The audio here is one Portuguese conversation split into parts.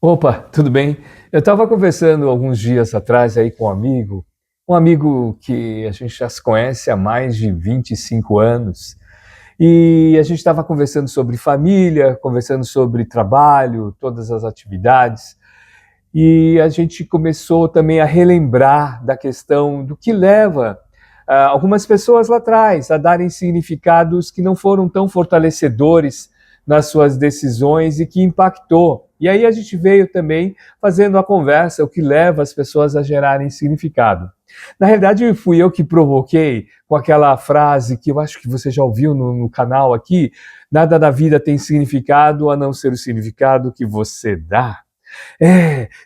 Opa, tudo bem? Eu estava conversando alguns dias atrás aí com um amigo que a gente já se conhece há mais de 25 anos, e a gente estava conversando sobre família, conversando sobre trabalho, todas as atividades, e a gente começou também a relembrar da questão do que leva algumas pessoas lá atrás a darem significados que não foram tão fortalecedores nas suas decisões e que impactou. E aí a gente veio também fazendo a conversa, o que leva as pessoas a gerarem significado. Na realidade, fui eu que provoquei com aquela frase que eu acho que você já ouviu no canal aqui: nada da vida tem significado a não ser o significado que você dá.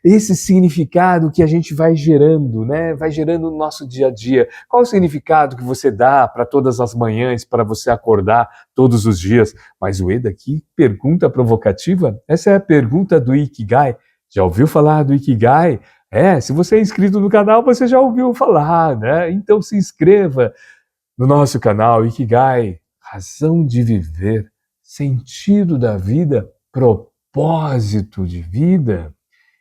Esse significado que a gente vai gerando, né? Vai gerando no nosso dia a dia. Qual o significado que você dá para todas as manhãs, para você acordar todos os dias? Mas Ueda, que pergunta provocativa? Essa é a pergunta do Ikigai. Já ouviu falar do Ikigai? Se você é inscrito no canal, você já ouviu falar, né? Então se inscreva no nosso canal Ikigai, razão de viver, sentido da vida, propósito de vida.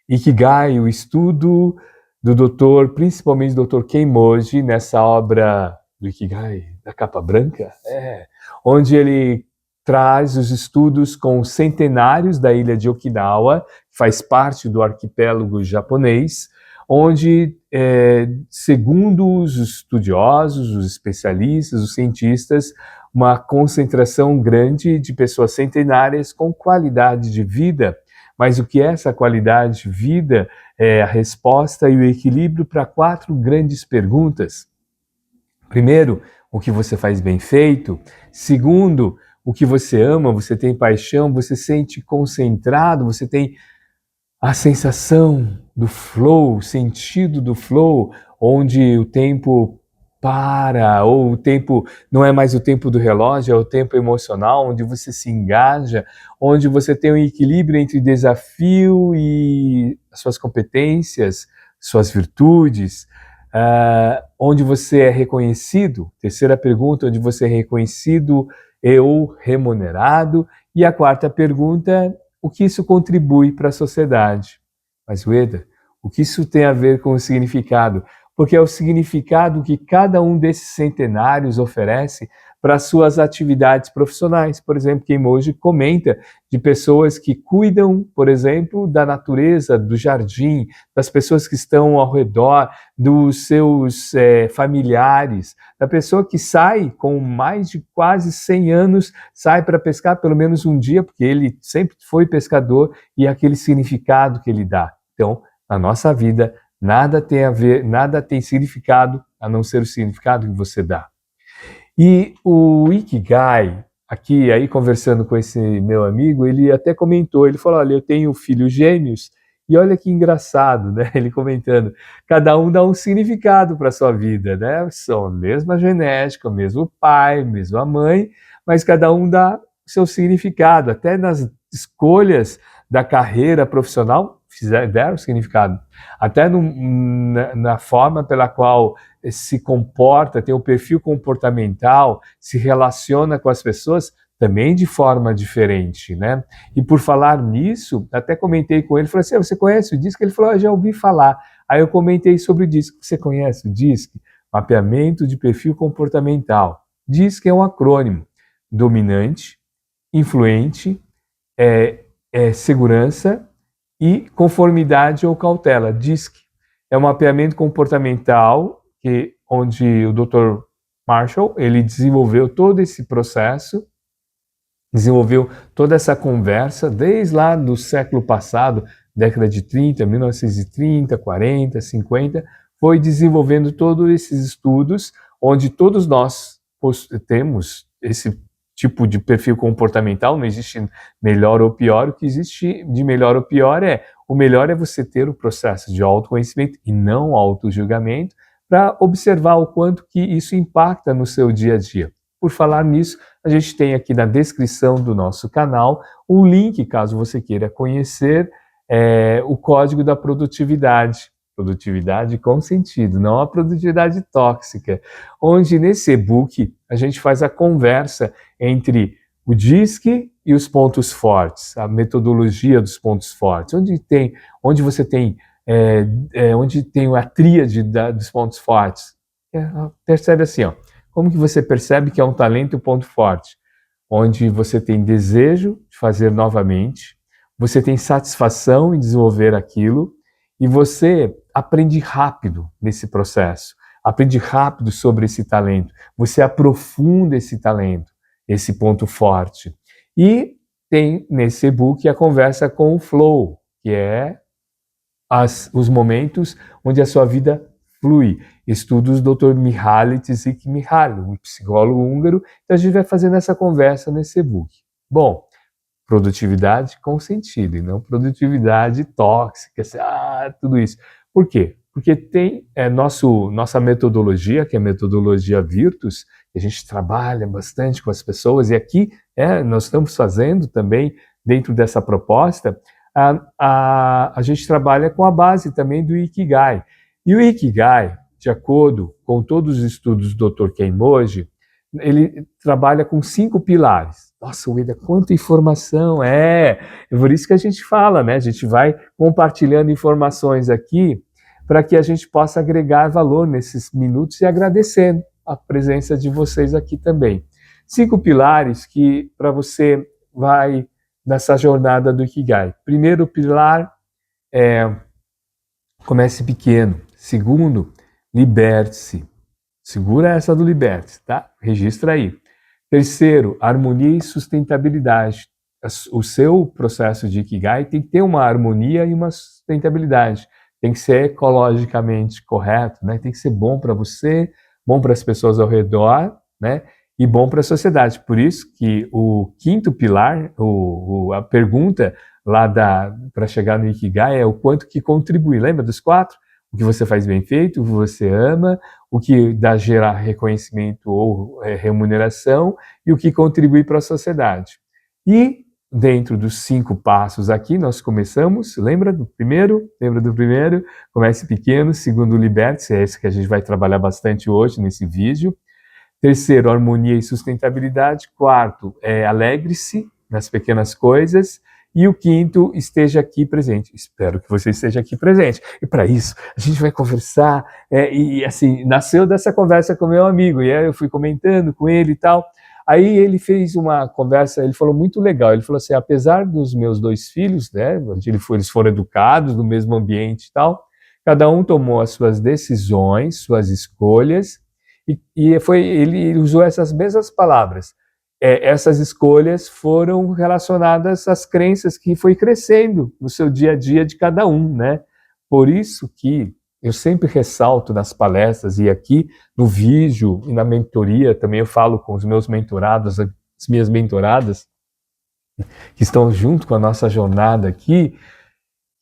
Ikigai, o estudo do doutor, principalmente do Dr. Kenmoji, nessa obra do Ikigai, da capa branca, onde ele traz os estudos com centenários da ilha de Okinawa, que faz parte do arquipélago japonês, onde, segundo os estudiosos, os especialistas, os cientistas, uma concentração grande de pessoas centenárias com qualidade de vida. Mas o que é essa qualidade de vida? É a resposta e o equilíbrio para 4 grandes perguntas. Primeiro, o que você faz bem feito. Segundo, o que você ama, você tem paixão, você sente concentrado, você tem a sensação do flow, o sentido do flow, onde o tempo para, ou o tempo não é mais o tempo do relógio, é o tempo emocional, onde você se engaja, onde você tem um equilíbrio entre desafio e as suas competências, suas virtudes, onde você é reconhecido. Terceira pergunta, onde você é reconhecido ou remunerado. E a quarta pergunta, o que isso contribui para a sociedade. Mas, Ueda, o que isso tem a ver com o significado? Porque é o significado que cada um desses centenários oferece para as suas atividades profissionais. Por exemplo, Kenmoji comenta de pessoas que cuidam, por exemplo, da natureza, do jardim, das pessoas que estão ao redor, dos seus familiares, da pessoa que sai com mais de quase 100 anos, sai para pescar pelo menos um dia, porque ele sempre foi pescador, e aquele significado que ele dá. Então, na nossa vida, nada tem a ver, nada tem significado a não ser o significado que você dá. E o Ikigai, aqui, aí conversando com esse meu amigo, ele até comentou, ele falou, olha, eu tenho filhos gêmeos, e olha que engraçado, né? Ele comentando, cada um dá um significado para a sua vida, né? São a mesma genética, o mesmo pai, a mesma mãe, mas cada um dá o seu significado, até nas escolhas da carreira profissional, deram significado. Até na forma pela qual se comporta, tem o perfil comportamental, se relaciona com as pessoas, também de forma diferente, né? E por falar nisso, até comentei com ele, falei assim, você conhece o DISC? Ele falou, já ouvi falar. Aí eu comentei sobre o DISC. Você conhece o DISC? Mapeamento de perfil comportamental. DISC é um acrônimo: dominante, influente, segurança e conformidade ou cautela. DISC é um mapeamento comportamental onde o Dr. Marshall, ele desenvolveu todo esse processo, desenvolveu toda essa conversa desde lá do século passado, década de 30, 1930, 40, 50, foi desenvolvendo todos esses estudos, onde todos nós temos esse tipo de perfil comportamental, não existe melhor ou pior, o que existe de melhor ou pior o melhor é você ter o processo de autoconhecimento e não autojulgamento, para observar o quanto que isso impacta no seu dia a dia. Por falar nisso, a gente tem aqui na descrição do nosso canal um link, caso você queira conhecer, o código da produtividade. Produtividade com sentido, não a produtividade tóxica, onde nesse e-book a gente faz a conversa entre o DISC e os pontos fortes, a metodologia dos pontos fortes, onde você tem, onde tem a tríade dos pontos fortes. Percebe assim, ó, como que você percebe que é um talento e um ponto forte? Onde você tem desejo de fazer novamente, você tem satisfação em desenvolver aquilo e você aprende rápido nesse processo, aprende rápido sobre esse talento, você aprofunda esse talento, esse ponto forte. E tem nesse e-book a conversa com o flow, que é os momentos onde a sua vida flui. Estudos do Dr. Mihaly Csikszentmihalyi, um psicólogo húngaro. Então a gente vai fazendo essa conversa nesse e-book. Bom, produtividade com sentido e não produtividade tóxica, tudo isso. Por quê? Porque tem nossa metodologia, que é a metodologia Virtus, que a gente trabalha bastante com as pessoas, e aqui nós estamos fazendo também, dentro dessa proposta, a gente trabalha com a base também do Ikigai. E o Ikigai, de acordo com todos os estudos do Dr. Kenmoji, ele trabalha com 5 pilares. Nossa, Ueda, quanta informação! É por isso que a gente fala, né? A gente vai compartilhando informações aqui para que a gente possa agregar valor nesses minutos e agradecendo a presença de vocês aqui também. 5 pilares que para você vai nessa jornada do Ikigai. Primeiro pilar é comece pequeno. Segundo, liberte-se. Segura essa do liberte-se, tá? Registra aí. Terceiro, harmonia e sustentabilidade. O seu processo de Ikigai tem que ter uma harmonia e uma sustentabilidade. Tem que ser ecologicamente correto, né? Tem que ser bom para você, bom para as pessoas ao redor, né? E bom para a sociedade. Por isso que o quinto pilar, a pergunta lá para chegar no Ikigai é o quanto que contribui. Lembra dos 4? O que você faz bem feito, o que você ama, o que dá gerar reconhecimento ou remuneração e o que contribui para a sociedade. E dentro dos 5 passos aqui, nós começamos, lembra do primeiro? Comece pequeno. Segundo, liberte-se, é esse que a gente vai trabalhar bastante hoje nesse vídeo. Terceiro, harmonia e sustentabilidade. Quarto, alegre-se nas pequenas coisas. E o quinto, esteja aqui presente. Espero que você esteja aqui presente. E para isso, a gente vai conversar. E assim, nasceu dessa conversa com meu amigo. E aí eu fui comentando com ele e tal. Aí ele fez uma conversa, ele falou muito legal. Ele falou assim, apesar dos meus 2 filhos, né, eles foram educados no mesmo ambiente e tal, cada um tomou as suas decisões, suas escolhas, e ele usou essas mesmas palavras. Essas escolhas foram relacionadas às crenças que foi crescendo no seu dia a dia de cada um, né? Por isso que eu sempre ressalto nas palestras e aqui no vídeo e na mentoria, também eu falo com os meus mentorados, as minhas mentoradas, que estão junto com a nossa jornada aqui,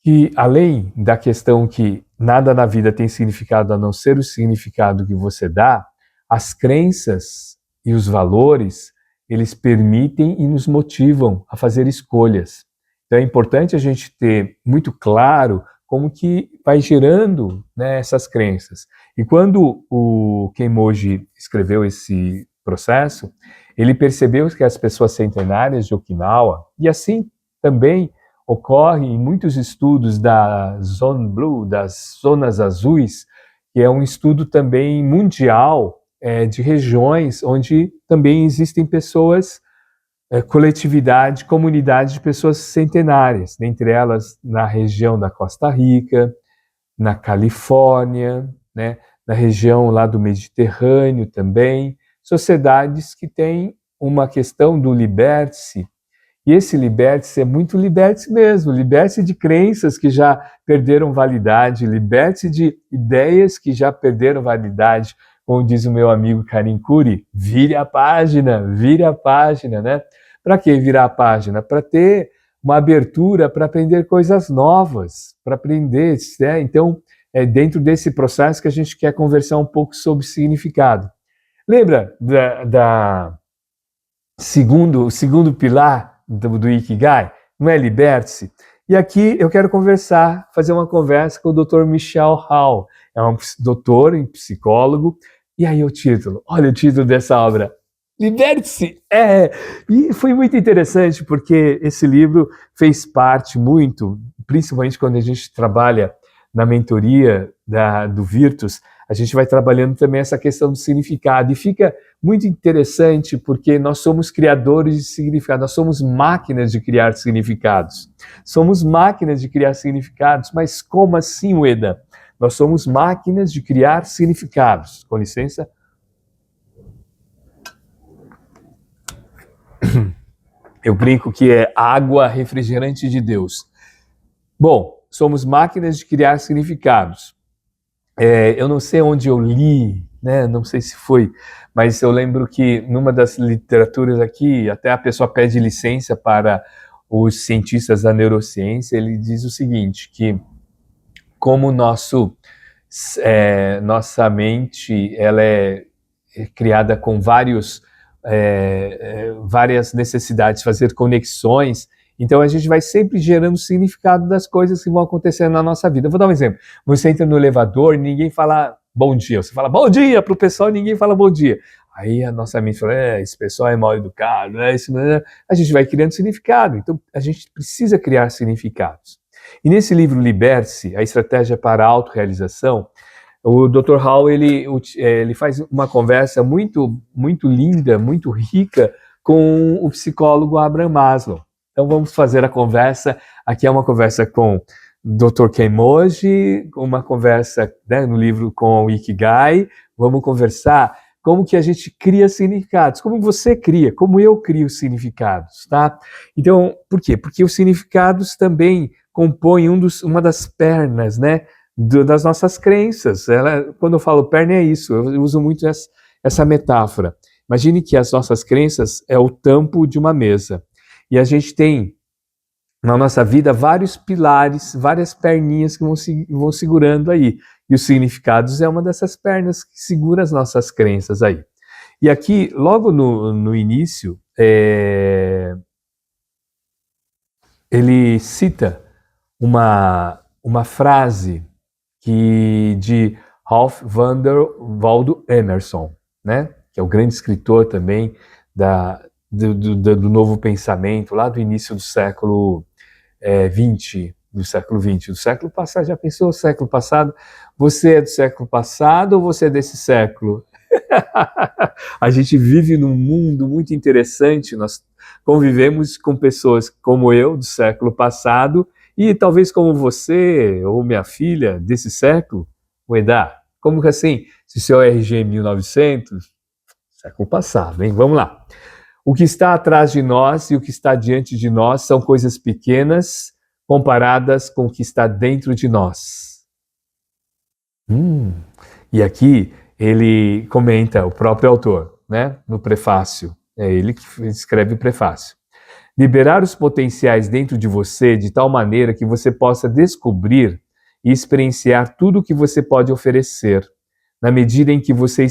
que além da questão que nada na vida tem significado a não ser o significado que você dá, as crenças e os valores, eles permitem e nos motivam a fazer escolhas. Então é importante a gente ter muito claro como que vai gerando, né, essas crenças. E quando o Kenmoji escreveu esse processo, ele percebeu que as pessoas centenárias de Okinawa, e assim também ocorre em muitos estudos da Zone Blue, das zonas azuis, que é um estudo também mundial, de regiões onde também existem pessoas, coletividade, comunidade de pessoas centenárias, dentre elas na região da Costa Rica, na Califórnia, né, na região lá do Mediterrâneo também, sociedades que têm uma questão do liberte-se, e esse liberte-se é muito liberte-se mesmo, liberte-se de crenças que já perderam validade, liberte-se de ideias que já perderam validade, como diz o meu amigo Karim Khoury, vire a página, né? Para que virar a página? Para ter uma abertura para aprender coisas novas, para aprender, né? Então, é dentro desse processo que a gente quer conversar um pouco sobre significado. Lembra o segundo pilar do Ikigai? Não é liberte-se? E aqui eu quero fazer uma conversa com o Dr. Michel Hall, é um doutor em psicólogo. E aí o título, olha o título dessa obra, Liberte-se! E foi muito interessante porque esse livro fez parte muito, principalmente quando a gente trabalha na mentoria do Virtus, a gente vai trabalhando também essa questão do significado. E fica muito interessante porque nós somos criadores de significado, nós somos máquinas de criar significados. Somos máquinas de criar significados, mas como assim, Ueda? Nós somos máquinas de criar significados. Com licença. Eu brinco que é água refrigerante de Deus. Bom, somos máquinas de criar significados. Eu não sei onde eu li, né? Não sei se foi, mas eu lembro que numa das literaturas aqui, até a pessoa pede licença para os cientistas da neurociência, ele diz o seguinte, que como nossa mente ela é criada com várias necessidades, fazer conexões, então a gente vai sempre gerando significado das coisas que vão acontecendo na nossa vida. Eu vou dar um exemplo. Você entra no elevador e ninguém fala bom dia. Você fala bom dia para o pessoal e ninguém fala bom dia. Aí a nossa mente fala, esse pessoal é mal educado, a gente vai criando significado. Então a gente precisa criar significados. E nesse livro Liberte-se, a estratégia para a autorrealização, o Dr. Hall ele faz uma conversa muito, muito linda, muito rica com o psicólogo Abraham Maslow. Então vamos fazer a conversa. Aqui é uma conversa com o Dr. Kemoji, uma conversa, né, no livro com o Ikigai. Vamos conversar como que a gente cria significados, como você cria, como eu crio significados, tá? Então, por quê? Porque os significados também compõem uma das pernas, né, das nossas crenças. Quando eu falo perna é isso, eu uso muito essa metáfora. Imagine que as nossas crenças é o tampo de uma mesa. E a gente tem, na nossa vida, vários pilares, várias perninhas que vão segurando aí. E os significados é uma dessas pernas que segura as nossas crenças aí. E aqui, logo no início, ele cita uma frase de Ralph Waldo Emerson, né? Que é o grande escritor também do novo pensamento, lá do início do século XX, do século passado. Já pensou, século passado? Você é do século passado ou você é desse século? A gente vive num mundo muito interessante, nós convivemos com pessoas como eu, do século passado, e talvez como você ou minha filha desse século. Ueda, como que assim? Se o seu RG é 1900, século passado, hein? Vamos lá. O que está atrás de nós e o que está diante de nós são coisas pequenas comparadas com o que está dentro de nós. E aqui ele comenta, o próprio autor, né, no prefácio, é ele que escreve o prefácio. Liberar os potenciais dentro de você de tal maneira que você possa descobrir e experienciar tudo o que você pode oferecer, na medida em que você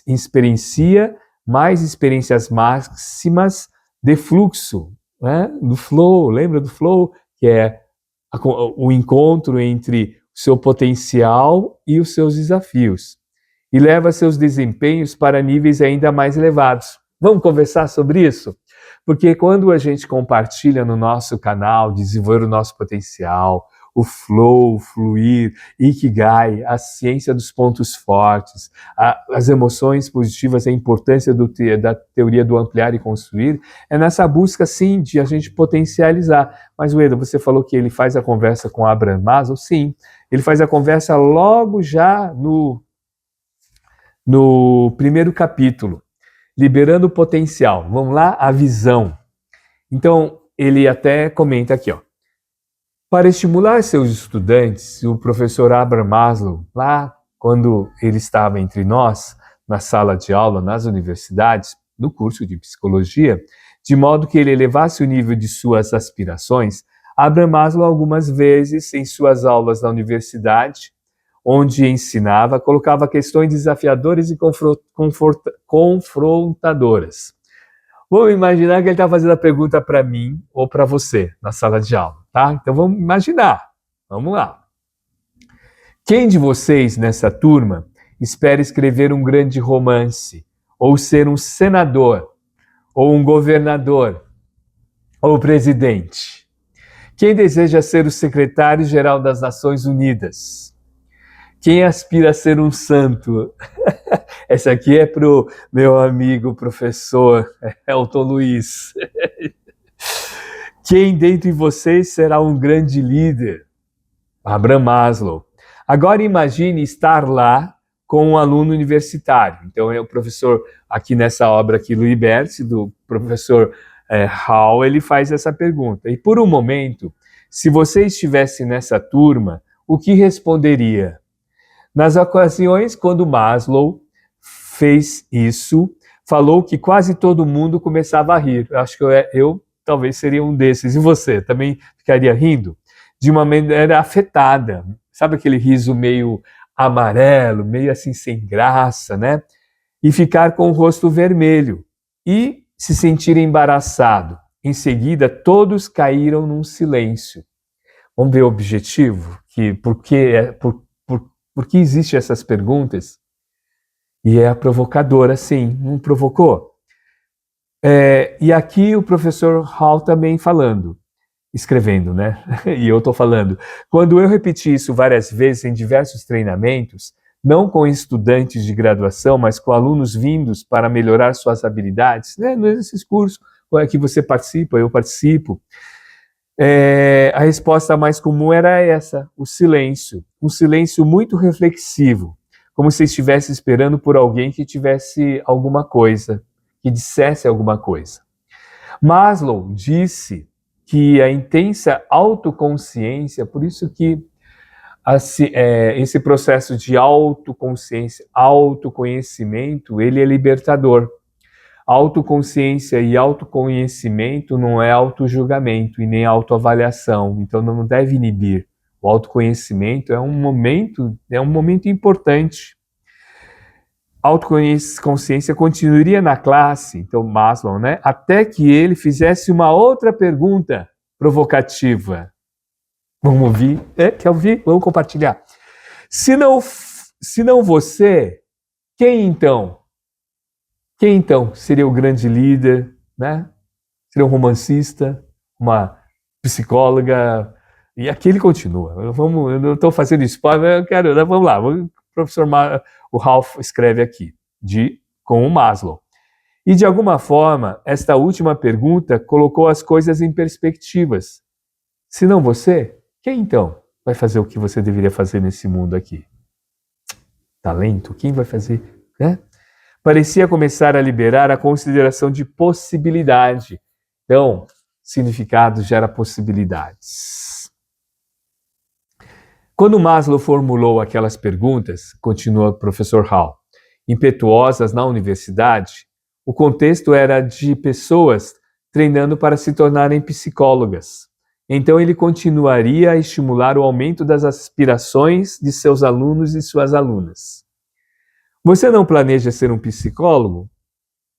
experiencia mais experiências máximas de fluxo, né? Do flow, lembra do flow? Que é o encontro entre o seu potencial e os seus desafios, e leva seus desempenhos para níveis ainda mais elevados. Vamos conversar sobre isso? Porque quando a gente compartilha no nosso canal, desenvolver o nosso potencial, o flow, o fluir, Ikigai, a ciência dos pontos fortes, as emoções positivas, a importância da teoria do ampliar e construir, é nessa busca, sim, de a gente potencializar. Mas, Ueda, você falou que ele faz a conversa com Abraham Maslow? Sim, ele faz a conversa logo já no primeiro capítulo, liberando o potencial. Vamos lá, a visão. Então, ele até comenta aqui, ó. Para estimular seus estudantes, o professor Abraham Maslow, lá quando ele estava entre nós, na sala de aula, nas universidades, no curso de psicologia, de modo que ele elevasse o nível de suas aspirações, Abraham Maslow, algumas vezes, em suas aulas na universidade, onde ensinava, colocava questões desafiadoras e confrontadoras. Vamos imaginar que ele está fazendo a pergunta para mim ou para você na sala de aula, tá? Então vamos imaginar. Vamos lá. Quem de vocês nessa turma espera escrever um grande romance ou ser um senador, ou um governador, ou presidente? Quem deseja ser o secretário-geral das Nações Unidas? Quem aspira a ser um santo? Essa aqui é para o meu amigo professor Elton Luiz. Quem dentre vocês será um grande líder? Abraham Maslow. Agora imagine estar lá com um aluno universitário. Então é o professor, aqui nessa obra aqui, Louis Berthe, do professor Hall, ele faz essa pergunta. E por um momento, se você estivesse nessa turma, o que responderia? Nas ocasiões quando Maslow fez isso, falou que quase todo mundo começava a rir. Acho que eu talvez seria um desses. E você, também ficaria rindo? De uma maneira afetada. Sabe aquele riso meio amarelo, meio assim sem graça, né? E ficar com o rosto vermelho. E se sentir embaraçado. Em seguida, todos caíram num silêncio. Vamos ver o objetivo? Por que existem essas perguntas? E é a provocadora, sim, não provocou? E aqui o professor Hall também falando, escrevendo, né? E eu estou falando. Quando eu repeti isso várias vezes em diversos treinamentos, não com estudantes de graduação, mas com alunos vindos para melhorar suas habilidades, né? Nesses cursos que você participa, eu participo, a resposta mais comum era essa, o silêncio. Um silêncio muito reflexivo, como se estivesse esperando por alguém que tivesse alguma coisa, que dissesse alguma coisa. Maslow disse que a intensa autoconsciência, por isso que esse processo de autoconsciência, autoconhecimento, ele é libertador. Autoconsciência e autoconhecimento não é autojulgamento e nem autoavaliação, então não deve inibir. O autoconhecimento é um momento importante. Autoconsciência continuaria na classe, então Maslow, né? Até que ele fizesse uma outra pergunta provocativa. Vamos ouvir? Quer ouvir? Vamos compartilhar. Se não você, quem então? Quem então seria o grande líder, né? Seria um romancista, uma psicóloga? E aqui ele continua. Eu não estou fazendo spoiler, vamos lá. O professor o Ralph escreve aqui, com o Maslow. E de alguma forma, esta última pergunta colocou as coisas em perspectivas. Se não você, quem então vai fazer o que você deveria fazer nesse mundo aqui? Talento? Quem vai fazer, né? Parecia começar a liberar a consideração de possibilidade. Então, significado gera possibilidades. Quando Maslow formulou aquelas perguntas, continua o professor Hall, impetuosas na universidade, o contexto era de pessoas treinando para se tornarem psicólogas. Então ele continuaria a estimular o aumento das aspirações de seus alunos e suas alunas. Você não planeja ser um psicólogo?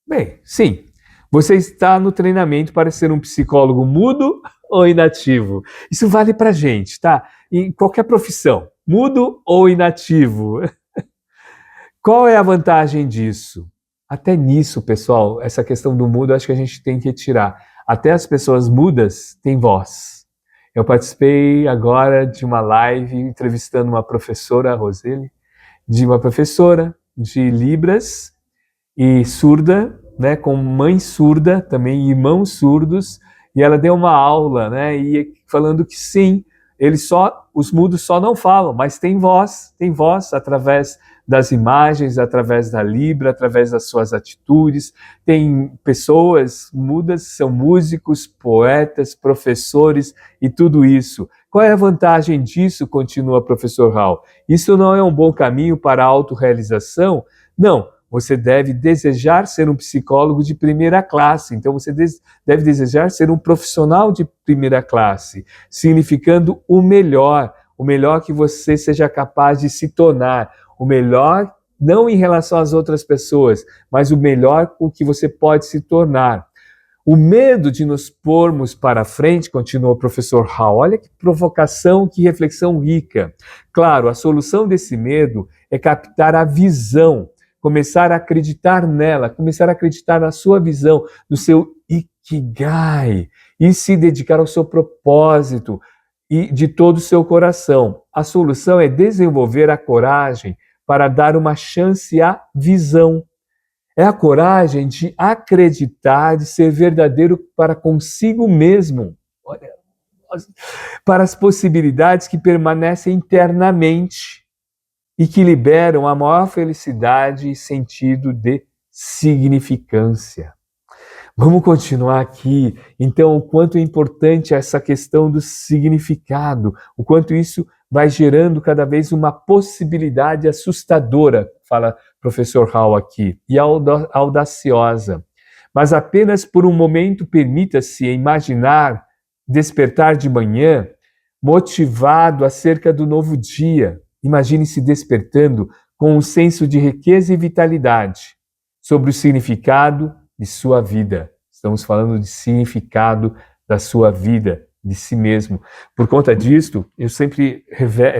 Bem, sim. Você está no treinamento para ser um psicólogo mudo ou inativo? Isso vale para gente, tá? Em qualquer profissão, mudo ou inativo. Qual é a vantagem disso? Até nisso, pessoal, essa questão do mudo, acho que a gente tem que tirar. Até as pessoas mudas têm voz. Eu participei agora de uma live entrevistando uma professora, a Roseli, de uma professora de Libras e surda, né, com mãe surda, também irmãos surdos, e ela deu uma aula, né, e falando que sim, os mudos só não falam, mas tem voz através das imagens, através da Libra, através das suas atitudes. Tem pessoas mudas, são músicos, poetas, professores e tudo isso. Qual é a vantagem disso, continua o professor Hall? Isso não é um bom caminho para a autorrealização? Não, você deve desejar ser um psicólogo de primeira classe, então você deve desejar ser um profissional de primeira classe, significando o melhor que você seja capaz de se tornar, o melhor não em relação às outras pessoas, mas o melhor o que você pode se tornar. O medo de nos pormos para frente, continua o professor Hall, olha que provocação, que reflexão rica. Claro, a solução desse medo é captar a visão. começar a acreditar nela, começar a acreditar na sua visão, no seu Ikigai, e se dedicar ao seu propósito e de todo o seu coração. A solução é desenvolver a coragem para dar uma chance à visão. É a coragem de acreditar, de ser verdadeiro para consigo mesmo. Olha, para as possibilidades que permanecem internamente e que liberam a maior felicidade e sentido de significância. Vamos continuar aqui. Então, o quanto é importante essa questão do significado, o quanto isso vai gerando cada vez uma possibilidade assustadora, fala o professor Hall aqui, e audaciosa. Mas apenas por um momento permita-se imaginar despertar de manhã, motivado acerca do novo dia. Imagine-se despertando com um senso de riqueza e vitalidade sobre o significado de sua vida. Estamos falando de significado da sua vida, de si mesmo. Por conta disto, eu sempre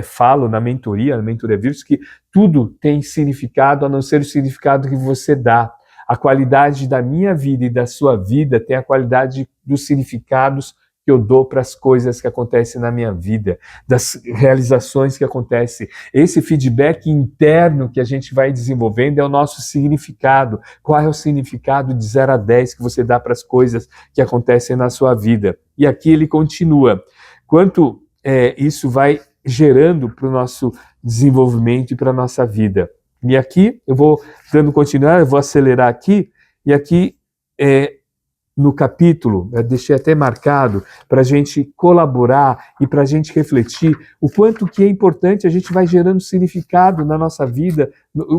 falo na mentoria Virtus, que tudo tem significado a não ser o significado que você dá. A qualidade da minha vida e da sua vida tem a qualidade dos significados que eu dou para as coisas que acontecem na minha vida, das realizações que acontecem. Esse feedback interno que a gente vai desenvolvendo é o nosso significado. Qual é o significado de 0 a 10 que você dá para as coisas que acontecem na sua vida? E aqui ele continua. Quanto isso vai gerando para o nosso desenvolvimento e para a nossa vida. E aqui, eu vou dando continuidade, eu vou acelerar aqui, e aqui no capítulo, eu deixei até marcado para a gente colaborar e para a gente refletir o quanto que é importante a gente vai gerando significado na nossa vida,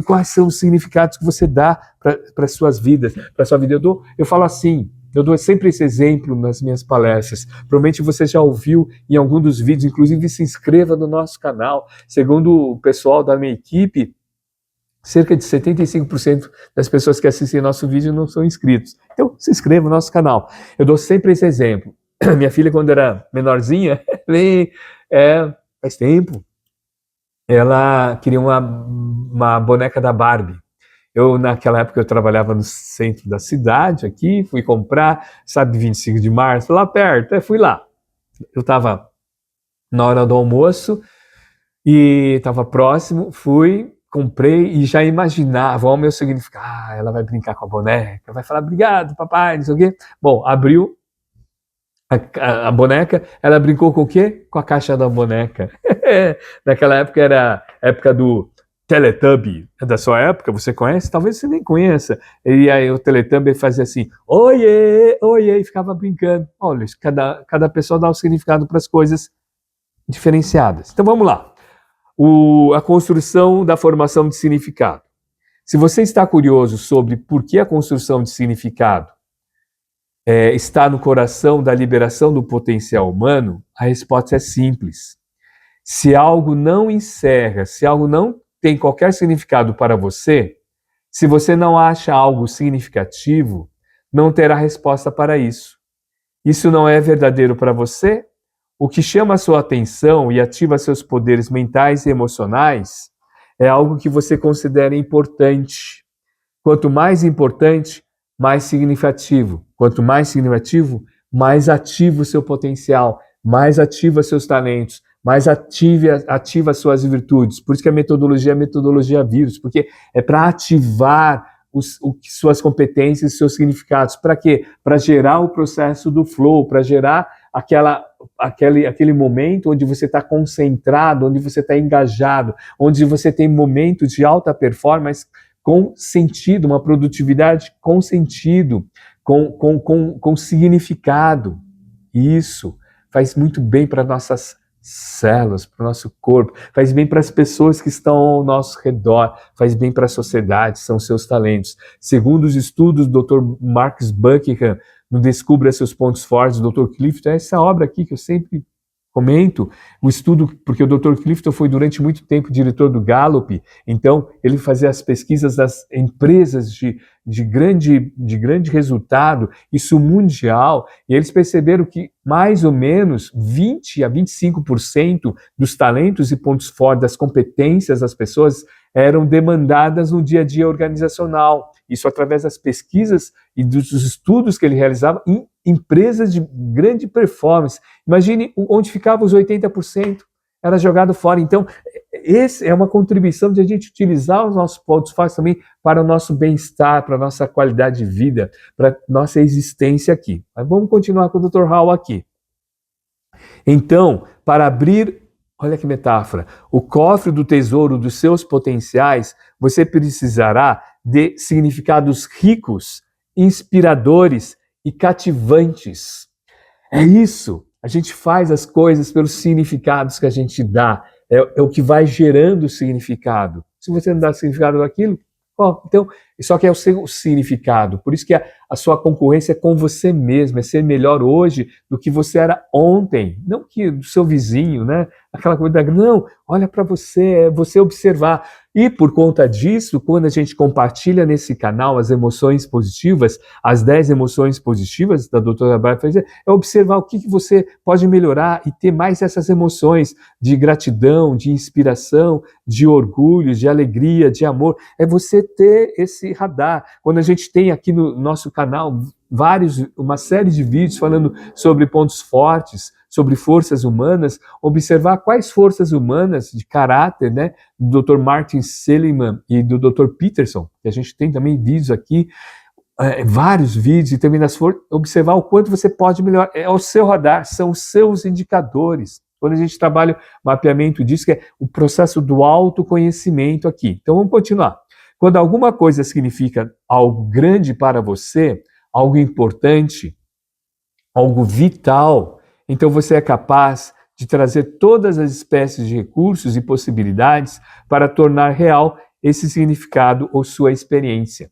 quais são os significados que você dá para as suas vidas, para a sua vida. Eu falo assim, eu dou sempre esse exemplo nas minhas palestras. Provavelmente você já ouviu em algum dos vídeos, inclusive se inscreva no nosso canal. Segundo o pessoal da minha equipe, cerca de 75% das pessoas que assistem nosso vídeo não são inscritos. Então, se inscreva no nosso canal. Eu dou sempre esse exemplo. Minha filha, quando era menorzinha, faz tempo, ela queria uma boneca da Barbie. Naquela época, eu trabalhava no centro da cidade, aqui, fui comprar, 25 de março, lá perto, fui lá. Eu estava na hora do almoço e estava próximo, fui, comprei e já imaginava o meu significado. Ela vai brincar com a boneca, vai falar obrigado, papai, não sei o quê. Bom, abriu a boneca, ela brincou com o quê? Com a caixa da boneca. Naquela época era a época do Teletubby. É da sua época, você conhece? Talvez você nem conheça. E aí o Teletubby fazia assim, oiê, oiê, e ficava brincando. Olha, cada pessoa dá um significado para as coisas diferenciadas. Então vamos lá. A construção da formação de significado. Se você está curioso sobre por que a construção de significado está no coração da liberação do potencial humano, a resposta é simples. Se algo não encerra, se algo não tem qualquer significado para você, se você não acha algo significativo, não terá resposta para isso. Isso não é verdadeiro para você? O que chama a sua atenção e ativa seus poderes mentais e emocionais é algo que você considera importante. Quanto mais importante, mais significativo. Quanto mais significativo, mais ativa o seu potencial, mais ativa seus talentos, mais ativa suas virtudes. Por isso que a metodologia é a metodologia Virtus, porque é para ativar suas competências, seus significados. Para quê? Para gerar o processo do flow, para gerar aquele momento onde você está concentrado, onde você está engajado, onde você tem momentos de alta performance com sentido, uma produtividade com sentido, com significado. Isso faz muito bem para nossas células, para o nosso corpo, faz bem para as pessoas que estão ao nosso redor, faz bem para a sociedade, são seus talentos. Segundo os estudos do Dr. Marcus Buckingham, no Descubra Seus Pontos Fortes, do Dr. Clifton, é essa obra aqui que eu sempre comento, o estudo, porque o Dr. Clifton foi durante muito tempo diretor do Gallup, então ele fazia as pesquisas das empresas de grande resultado, isso mundial, e eles perceberam que mais ou menos 20 a 25% dos talentos e pontos fortes, das competências das pessoas eram demandadas no dia a dia organizacional. Isso através das pesquisas e dos estudos que ele realizava em empresas de grande performance. Imagine onde ficavam os 80%, era jogado fora. Então, essa é uma contribuição de a gente utilizar os nossos pontos fortes também para o nosso bem-estar, para a nossa qualidade de vida, para a nossa existência aqui. Mas vamos continuar com o Dr. Hall aqui. Então, para abrir, olha que metáfora, o cofre do tesouro dos seus potenciais, você precisará de significados ricos, inspiradores e cativantes. É isso. A gente faz as coisas pelos significados que a gente dá. É o que vai gerando o significado. Se você não dá significado daquilo, então, só que é o seu significado. Por isso que a sua concorrência é com você mesmo, é ser melhor hoje do que você era ontem. Não que do seu vizinho, né? Aquela coisa, não, olha para você, é você observar. E por conta disso, quando a gente compartilha nesse canal as emoções positivas, as 10 emoções positivas da doutora Bárbara, é observar o que você pode melhorar e ter mais essas emoções de gratidão, de inspiração, de orgulho, de alegria, de amor. É você ter esse radar. Quando a gente tem aqui no nosso canal uma série de vídeos falando sobre pontos fortes, sobre forças humanas, observar quais forças humanas de caráter, né, do Dr. Martin Seligman e do Dr. Peterson, que a gente tem também vídeos aqui, vários vídeos, e também observar o quanto você pode melhorar. É o seu radar, são os seus indicadores. Quando a gente trabalha o mapeamento disso, que é o processo do autoconhecimento aqui. Então vamos continuar. Quando alguma coisa significa algo grande para você, algo importante, algo vital, então você é capaz de trazer todas as espécies de recursos e possibilidades para tornar real esse significado ou sua experiência.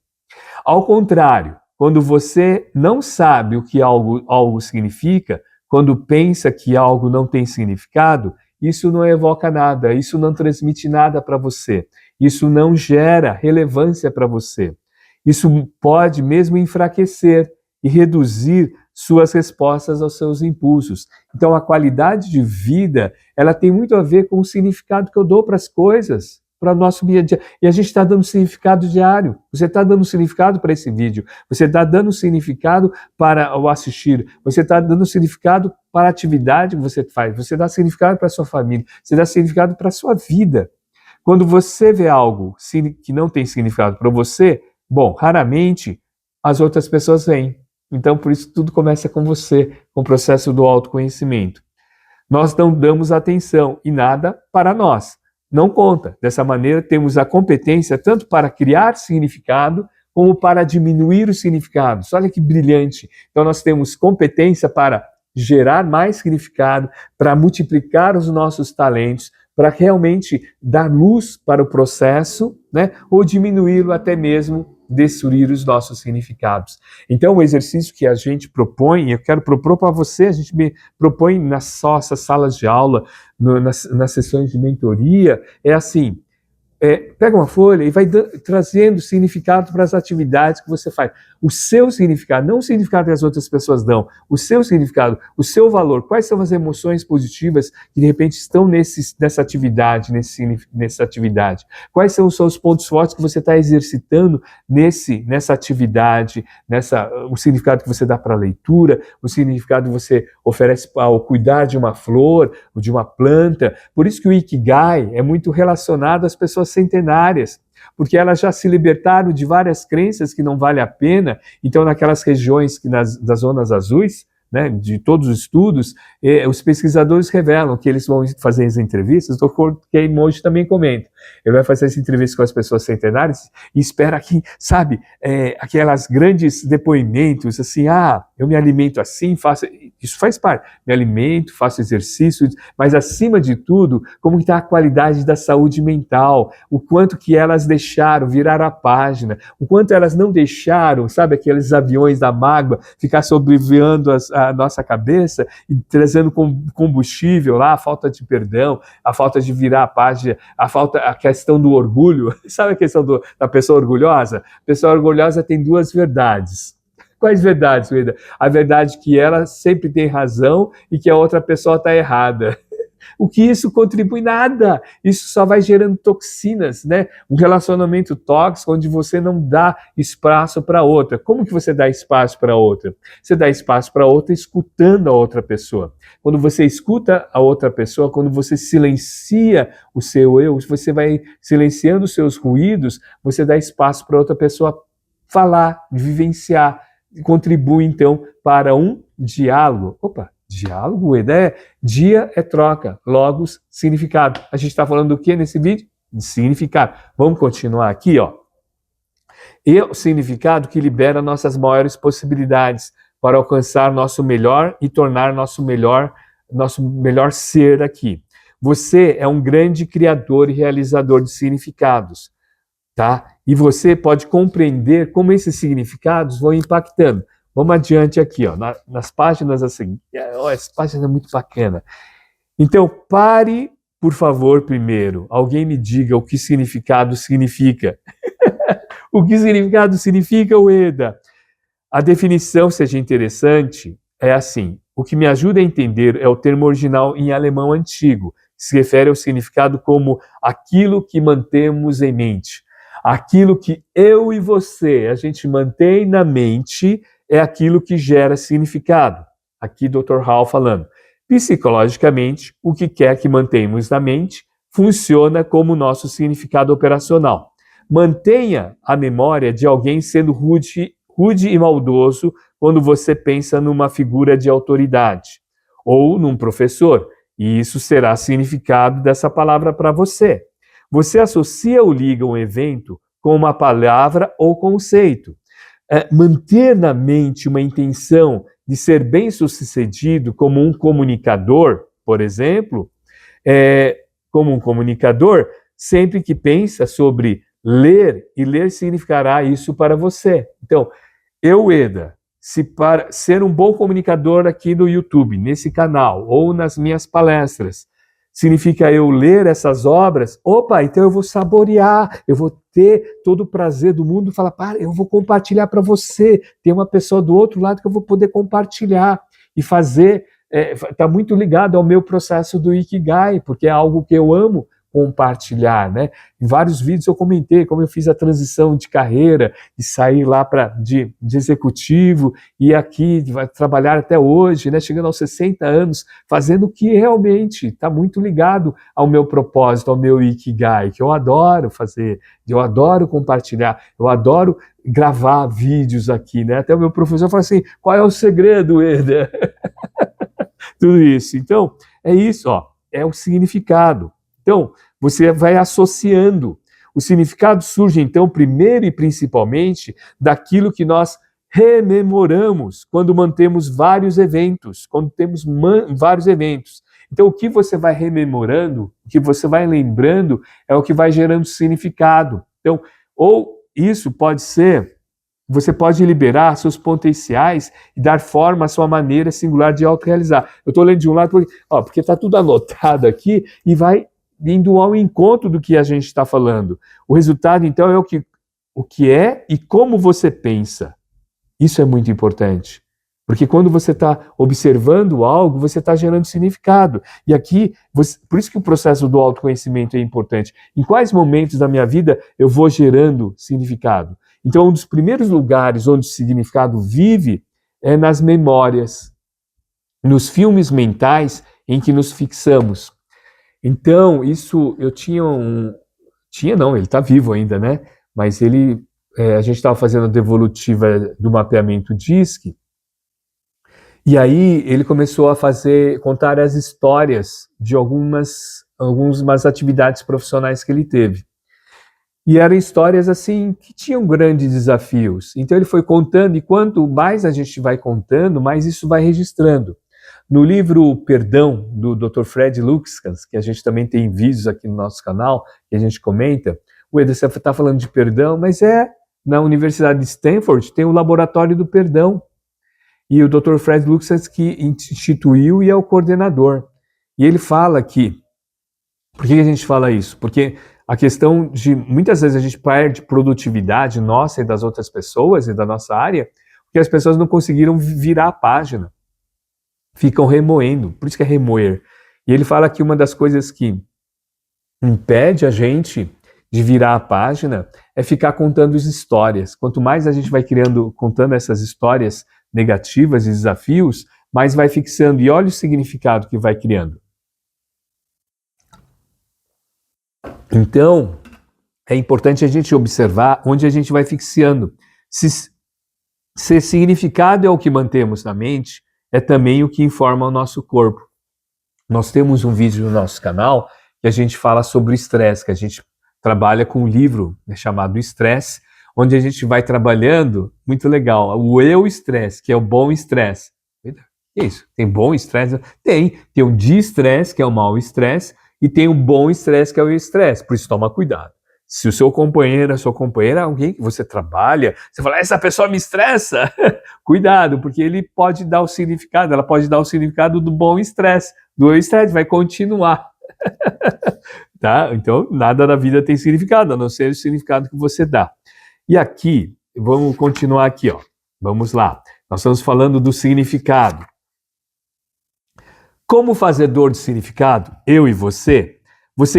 Ao contrário, quando você não sabe o que algo significa, quando pensa que algo não tem significado, isso não evoca nada, isso não transmite nada para você, isso não gera relevância para você. Isso pode mesmo enfraquecer e reduzir suas respostas aos seus impulsos. Então, a qualidade de vida, ela tem muito a ver com o significado que eu dou para as coisas, para o nosso dia a dia. E a gente está dando significado diário. Você está dando significado para esse vídeo. Você está dando significado para o assistir. Você está dando significado para a atividade que você faz. Você dá significado para a sua família. Você dá significado para a sua vida. Quando você vê algo que não tem significado para você, bom, raramente as outras pessoas veem. Então, por isso, tudo começa com você, com o processo do autoconhecimento. Nós não damos atenção e nada para nós. Não conta. Dessa maneira, temos a competência tanto para criar significado, como para diminuir os significados. Olha que brilhante. Então, nós temos competência para gerar mais significado, para multiplicar os nossos talentos, para realmente dar luz para o processo, né? Ou diminuí-lo até mesmo destruir os nossos significados. Então, o exercício que a gente propõe, eu quero propor para você, a gente me propõe nas nossas salas de aula, nas sessões de mentoria, é assim, pega uma folha e vai trazendo significado para as atividades que você faz. O seu significado, não o significado que as outras pessoas dão, o seu significado, o seu valor, quais são as emoções positivas que de repente estão nessa atividade, nessa atividade. Quais são os seus pontos fortes que você está exercitando nessa atividade, o significado que você dá para a leitura, o significado que você oferece ao cuidar de uma flor, ou de uma planta. Por isso que o Ikigai é muito relacionado às pessoas centenárias, porque elas já se libertaram de várias crenças que não vale a pena. Então, naquelas regiões das zonas azuis, né, de todos os estudos, os pesquisadores revelam que eles vão fazer as entrevistas, o Dr. Kei Moji também comenta, ele vai fazer essa entrevista com as pessoas centenárias e espera que, sabe, aquelas grandes depoimentos, assim, eu me alimento assim, isso faz parte, me alimento, faço exercício, mas acima de tudo, como está a qualidade da saúde mental, o quanto que elas deixaram virar a página, o quanto elas não deixaram, sabe, aqueles aviões da mágoa ficar sobrevoando a nossa cabeça e trazendo combustível lá, a falta de perdão, a falta de virar a página, a questão do orgulho. Sabe a questão da pessoa orgulhosa? A pessoa orgulhosa tem duas verdades. Quais verdades, Ueda? A verdade que ela sempre tem razão e que a outra pessoa está errada. O que isso contribui nada, isso só vai gerando toxinas, né? Um relacionamento tóxico onde você não dá espaço para outra. Como que você dá espaço para outra? Você dá espaço para outra escutando a outra pessoa. Quando você escuta a outra pessoa, quando você silencia o seu eu, você vai silenciando os seus ruídos, você dá espaço para outra pessoa falar, vivenciar, contribui então para um diálogo. Opa! Diálogo, ideia, dia é troca, logos, significado. A gente está falando do que nesse vídeo? De significado. Vamos continuar aqui, ó. E o significado que libera nossas maiores possibilidades para alcançar nosso melhor e tornar nosso melhor ser aqui. Você é um grande criador e realizador de significados, tá? E você pode compreender como esses significados vão impactando. Vamos adiante aqui, ó, nas páginas assim. Essa página é muito bacana. Então, pare, por favor, primeiro. Alguém me diga o que significado significa. O que significado significa, Ueda? A definição, seja interessante, é assim. O que me ajuda a entender é o termo original em alemão antigo, que se refere ao significado como aquilo que mantemos em mente. Aquilo que eu e você, a gente mantém na mente é aquilo que gera significado. Aqui, Dr. Hall falando. Psicologicamente, o que quer que mantenhamos na mente funciona como nosso significado operacional. Mantenha a memória de alguém sendo rude e maldoso quando você pensa numa figura de autoridade ou num professor, e isso será significado dessa palavra para você. Você associa ou liga um evento com uma palavra ou conceito. Manter na mente uma intenção de ser bem-sucedido como um comunicador, por exemplo, como um comunicador, sempre que pensa sobre ler, e ler significará isso para você. Então, Ueda, se para ser um bom comunicador aqui no YouTube, nesse canal, ou nas minhas palestras, significa eu ler essas obras, opa, então eu vou saborear, eu vou ter todo o prazer do mundo, falar, eu vou compartilhar para você, tem uma pessoa do outro lado que eu vou poder compartilhar e fazer, está muito ligado ao meu processo do Ikigai, porque é algo que eu amo compartilhar, né? Em vários vídeos eu comentei como eu fiz a transição de carreira e sair lá de executivo e aqui vai trabalhar até hoje, né? Chegando aos 60 anos, fazendo o que realmente está muito ligado ao meu propósito, ao meu Ikigai, que eu adoro fazer, eu adoro compartilhar, eu adoro gravar vídeos aqui, né? Até o meu professor fala assim, qual é o segredo, Eder? Tudo isso. Então, é isso, ó, é o significado. Então, você vai associando. O significado surge, então, primeiro e principalmente, daquilo que nós rememoramos quando mantemos vários eventos, quando temos vários eventos. Então, o que você vai rememorando, o que você vai lembrando, é o que vai gerando significado. Então, ou isso pode ser, você pode liberar seus potenciais e dar forma à sua maneira singular de autorrealizar. Eu estou lendo de um lado, porque está tudo anotado aqui e vai indo ao encontro do que a gente está falando. O resultado, então, é o que é e como você pensa. Isso é muito importante. Porque quando você está observando algo, você está gerando significado. E aqui, por isso que o processo do autoconhecimento é importante. Em quais momentos da minha vida eu vou gerando significado? Então, um dos primeiros lugares onde o significado vive é nas memórias, nos filmes mentais em que nos fixamos. Então, isso, eu tinha não, ele está vivo ainda, né? Mas a gente estava fazendo a devolutiva do mapeamento DISC, e aí ele começou a contar as histórias de algumas atividades profissionais que ele teve. E eram histórias, assim, que tinham grandes desafios. Então ele foi contando, e quanto mais a gente vai contando, mais isso vai registrando. No livro Perdão, do Dr. Fred Luxkans, que a gente também tem vídeos aqui no nosso canal, que a gente comenta, o Eder, você está falando de perdão, mas na Universidade de Stanford tem o Laboratório do Perdão. e o Dr. Fred Luxas que instituiu e é o coordenador. E ele fala que, por que a gente fala isso? Porque a questão de, muitas vezes a gente perde produtividade nossa e das outras pessoas e da nossa área, porque as pessoas não conseguiram virar a página, ficam remoendo, por isso que é remoer. E ele fala que uma das coisas que impede a gente de virar a página é ficar contando as histórias. Quanto mais a gente vai contando essas histórias negativas e desafios, mais vai fixando. E olha o significado que vai criando. Então, é importante a gente observar onde a gente vai fixando. Se significado é o que mantemos na mente, é também o que informa o nosso corpo. Nós temos um vídeo no nosso canal que a gente fala sobre o estresse, que a gente trabalha com um livro chamado Estresse, onde a gente vai trabalhando, muito legal, o eu-estresse, que é o bom estresse. Que isso? Tem bom estresse? Tem um de-estresse, que é o mau estresse, e tem o bom estresse, que é o estresse. Por isso, toma cuidado. Se o seu companheiro, a sua companheira, alguém que você trabalha, você fala, essa pessoa me estressa, cuidado, porque ele pode dar o significado, ela pode dar o significado do bom estresse, do estresse, vai continuar. Tá? Então, nada na vida tem significado, a não ser o significado que você dá. E aqui, vamos continuar aqui, ó. Vamos lá. Nós estamos falando do significado. Como fazedor de significado, eu e você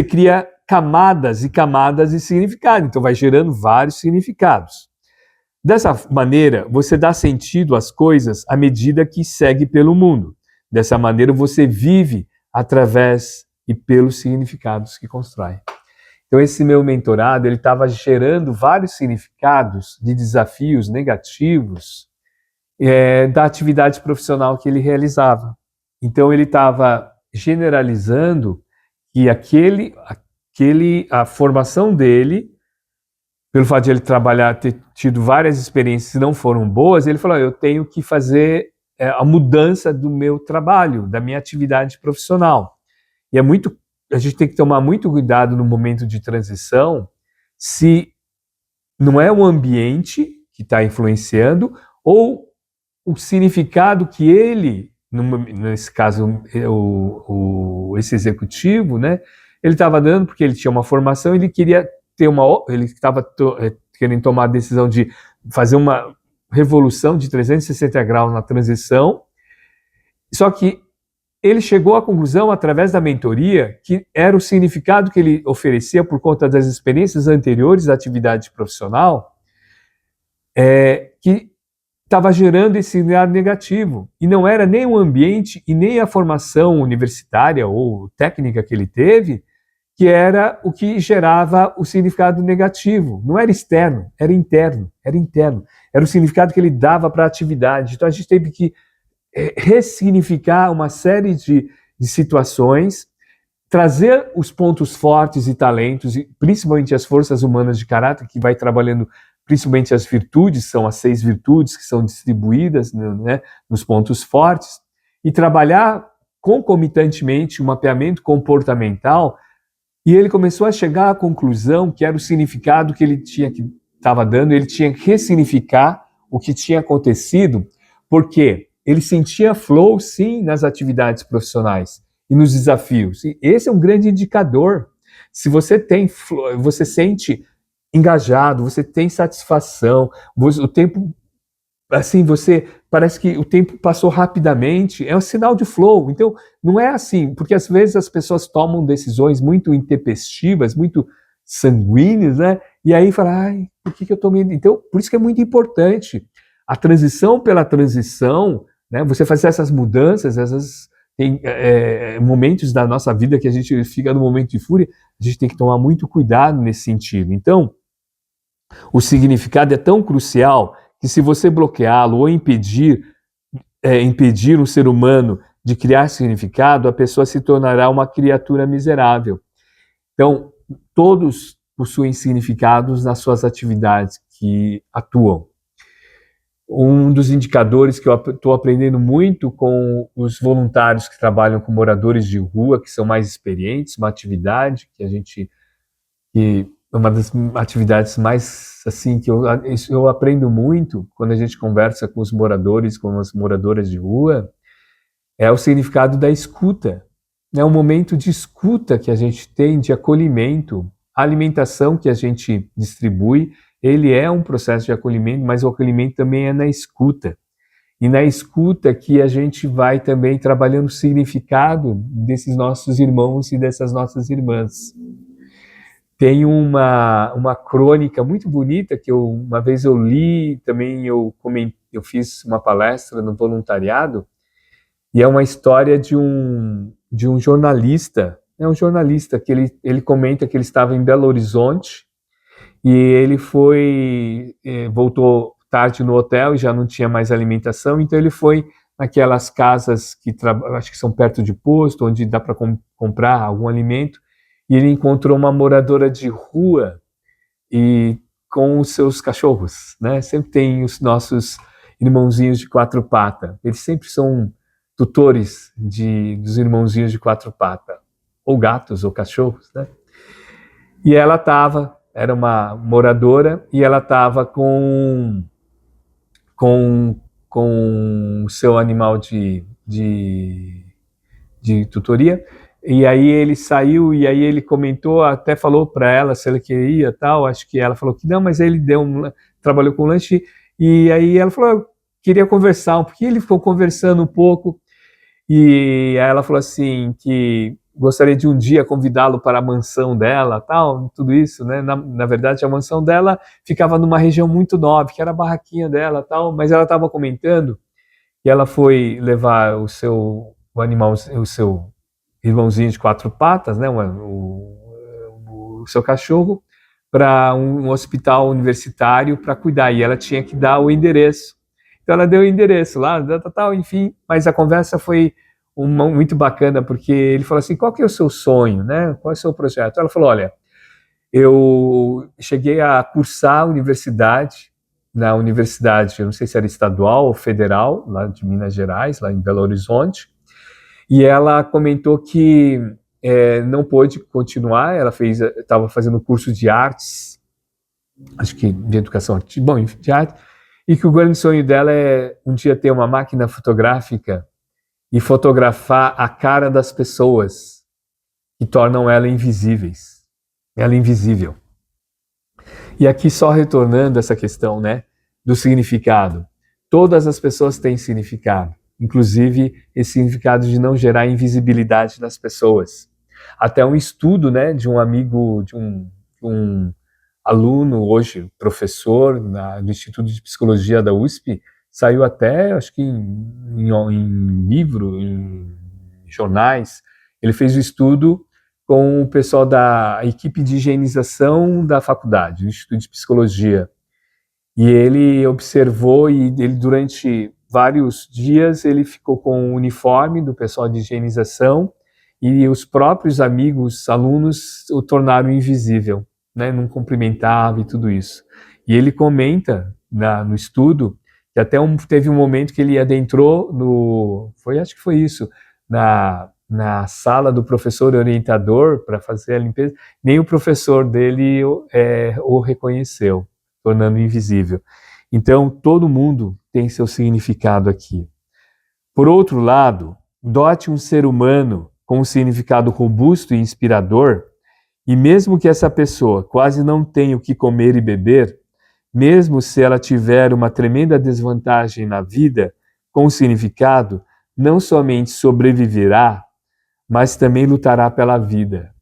cria camadas e camadas de significado. Então, vai gerando vários significados. Dessa maneira, você dá sentido às coisas à medida que segue pelo mundo. Dessa maneira, você vive através e pelos significados que constrói. Então, esse meu mentorado, ele estava gerando vários significados de desafios negativos da atividade profissional que ele realizava. Então, ele estava generalizando que a formação dele, pelo fato de ele trabalhar, ter tido várias experiências que não foram boas, ele falou, eu tenho que fazer a mudança do meu trabalho, da minha atividade profissional. E a gente tem que tomar muito cuidado no momento de transição, se não é o ambiente que está influenciando, ou o significado que ele, nesse caso, esse executivo, né, ele estava dando, porque ele tinha uma formação, ele queria ele estava querendo tomar a decisão de fazer uma revolução de 360 graus na transição, só que ele chegou à conclusão, através da mentoria, que era o significado que ele oferecia por conta das experiências anteriores da atividade profissional, que estava gerando esse significado negativo. E não era nem o ambiente e nem a formação universitária ou técnica que ele teve, que era o que gerava o significado negativo. Não era externo, era interno, era interno. Era o significado que ele dava para a atividade. Então a gente teve que ressignificar uma série de situações, trazer os pontos fortes e talentos, e principalmente as forças humanas de caráter, que vai trabalhando principalmente as virtudes, são as 6 virtudes que são distribuídas, né, nos pontos fortes, e trabalhar concomitantemente o mapeamento comportamental, e ele começou a chegar à conclusão que era o significado que ele estava dando, ele tinha que ressignificar o que tinha acontecido, porque ele sentia flow, sim, nas atividades profissionais e nos desafios. E esse é um grande indicador. Se você tem flow, você sente engajado, você tem satisfação, o tempo, assim, você parece que o tempo passou rapidamente, é um sinal de flow. Então, não é assim, porque às vezes as pessoas tomam decisões muito intempestivas, muito sanguíneas, né? E aí fala, ai, por que eu tomei? Então, por isso que é muito importante a transição pela transição, né? Você fazer essas mudanças, tem momentos da nossa vida que a gente fica no momento de fúria, a gente tem que tomar muito cuidado nesse sentido. Então, o significado é tão crucial que se você bloqueá-lo ou impedir um ser humano de criar significado, a pessoa se tornará uma criatura miserável. Então, todos possuem significados nas suas atividades que atuam. Um dos indicadores que eu estou aprendendo muito com os voluntários que trabalham com moradores de rua, que são mais experientes, uma atividade que uma das atividades mais, assim, que eu aprendo muito quando a gente conversa com os moradores, com as moradoras de rua, é o significado da escuta. É um momento de escuta que a gente tem, de acolhimento. A alimentação que a gente distribui, ele é um processo de acolhimento, mas o acolhimento também é na escuta. E na escuta que a gente vai também trabalhando o significado desses nossos irmãos e dessas nossas irmãs. Tem uma crônica muito bonita que uma vez eu li, também eu fiz uma palestra no voluntariado, e é uma história de um jornalista. É um jornalista que ele comenta que ele estava em Belo Horizonte e ele voltou tarde no hotel e já não tinha mais alimentação, então ele foi naquelas casas que acho que são perto de posto, onde dá para comprar algum alimento, e ele encontrou uma moradora de rua e com os seus cachorros, né? Sempre tem os nossos irmãozinhos de quatro patas. Eles sempre são tutores dos irmãozinhos de quatro patas, ou gatos ou cachorros, né? E ela era uma moradora, e ela estava com o seu animal de tutoria. E aí ele saiu, e aí ele comentou, até falou para ela se ela queria tal, acho que ela falou que não, mas ele trabalhou com lanche, e aí ela falou, eu queria conversar um pouquinho, ele ficou conversando um pouco, e aí ela falou assim, que gostaria de um dia convidá-lo para a mansão dela, tal, tudo isso, né, na verdade a mansão dela ficava numa região muito nobre, que era a barraquinha dela, tal, mas ela estava comentando, e ela foi levar o seu irmãozinho de quatro patas, né, o seu cachorro, para um hospital universitário para cuidar, e ela tinha que dar o endereço. Então ela deu o endereço lá, tal, enfim, mas a conversa foi muito bacana, porque ele falou assim, qual que é o seu sonho, né? Qual é o seu projeto? Ela falou, olha, eu cheguei a cursar a universidade, na universidade, eu não sei se era estadual ou federal, lá de Minas Gerais, lá em Belo Horizonte, e ela comentou que não pôde continuar, ela estava fazendo curso de artes, acho que de educação artística, bom, de arte, e que o grande sonho dela é um dia ter uma máquina fotográfica e fotografar a cara das pessoas que tornam ela invisíveis. Ela invisível. E aqui só retornando essa questão, né, do significado. Todas as pessoas têm significado, inclusive esse significado de não gerar invisibilidade nas pessoas. Até um estudo, né, de um amigo, de um aluno, hoje professor no Instituto de Psicologia da USP, saiu até, acho que em livro, em jornais, ele fez o estudo com o pessoal da equipe de higienização da faculdade, do Instituto de Psicologia. E ele observou, e ele durante vários dias ele ficou com o uniforme do pessoal de higienização, e os próprios amigos, alunos, o tornaram invisível, né? Não cumprimentava e tudo isso. E ele comenta no estudo que até teve um momento que ele adentrou acho que foi isso, na sala do professor orientador para fazer a limpeza, nem o professor dele o reconheceu, tornando invisível. Então, todo mundo tem seu significado aqui. Por outro lado, dote um ser humano com um significado robusto e inspirador, e mesmo que essa pessoa quase não tenha o que comer e beber, mesmo se ela tiver uma tremenda desvantagem na vida, com o significado, não somente sobreviverá, mas também lutará pela vida.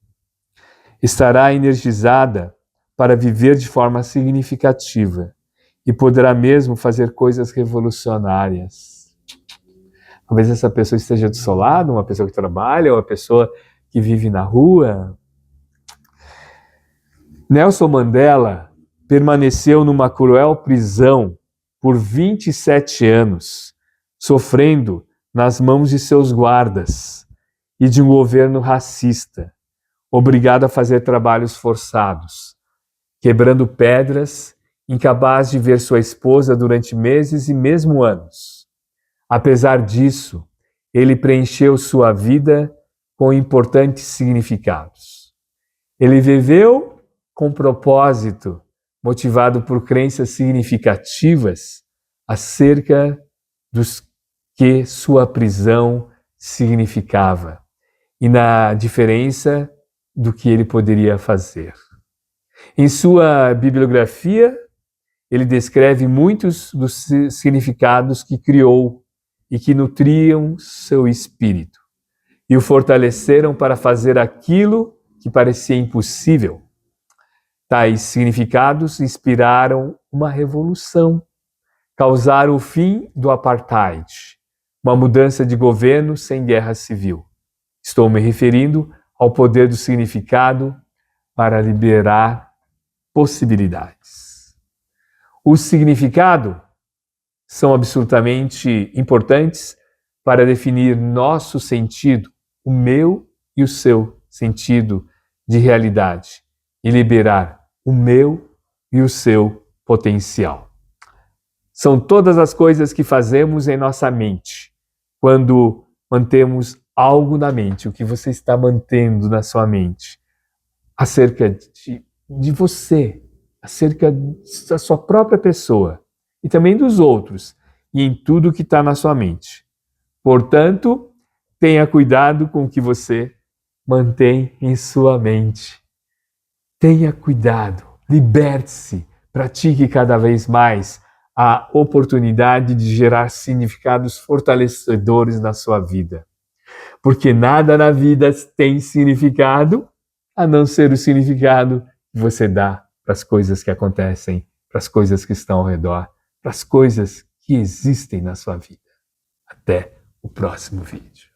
Estará energizada para viver de forma significativa e poderá mesmo fazer coisas revolucionárias. Talvez essa pessoa esteja do seu lado, uma pessoa que trabalha, ou uma pessoa que vive na rua. Nelson Mandela permaneceu numa cruel prisão por 27 anos, sofrendo nas mãos de seus guardas e de um governo racista, obrigado a fazer trabalhos forçados, quebrando pedras, incapaz de ver sua esposa durante meses e mesmo anos. Apesar disso, ele preencheu sua vida com importantes significados. Ele viveu com propósito, motivado por crenças significativas acerca dos que sua prisão significava e na diferença do que ele poderia fazer. Em sua bibliografia, ele descreve muitos dos significados que criou e que nutriam seu espírito e o fortaleceram para fazer aquilo que parecia impossível. Tais significados inspiraram uma revolução, causaram o fim do apartheid, uma mudança de governo sem guerra civil. Estou me referindo ao poder do significado para liberar possibilidades. Os significados são absolutamente importantes para definir nosso sentido, o meu e o seu sentido de realidade, e liberar o meu e o seu potencial. São todas as coisas que fazemos em nossa mente. Quando mantemos algo na mente, o que você está mantendo na sua mente, acerca de você, acerca da sua própria pessoa e também dos outros, e em tudo que está na sua mente. Portanto, tenha cuidado com o que você mantém em sua mente. Tenha cuidado, liberte-se, pratique cada vez mais a oportunidade de gerar significados fortalecedores na sua vida. Porque nada na vida tem significado a não ser o significado que você dá para as coisas que acontecem, para as coisas que estão ao redor, para as coisas que existem na sua vida. Até o próximo vídeo.